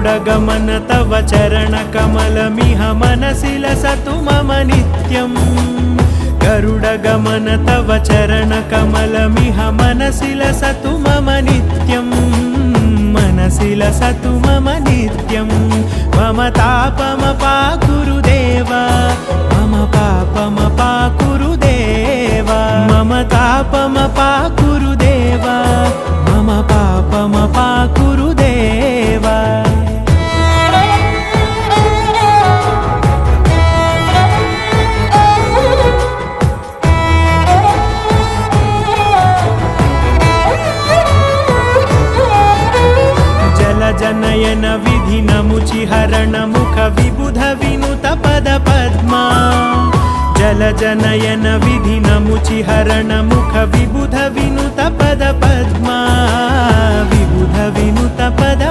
गरुडगमन तव चरणकमलमिह मनसि लसतु मम नित्यम् गरुडगमन तव चरणकमलमिह मनसि लसतु मम नित्यम् मनसि लसतु मम नित्यं मम तापमपाकुरु देव मम पापमपाकुरु देव मम तापमपाकुरु देव मम पापमपाकुरु देव जनयन विधि नमुचिहरण मुख विबुध विनुत पद पद्मा जल जनयन विधि नमुचिहरण मुख विबुध विनुत पद पद्मा विबुध विनुत पद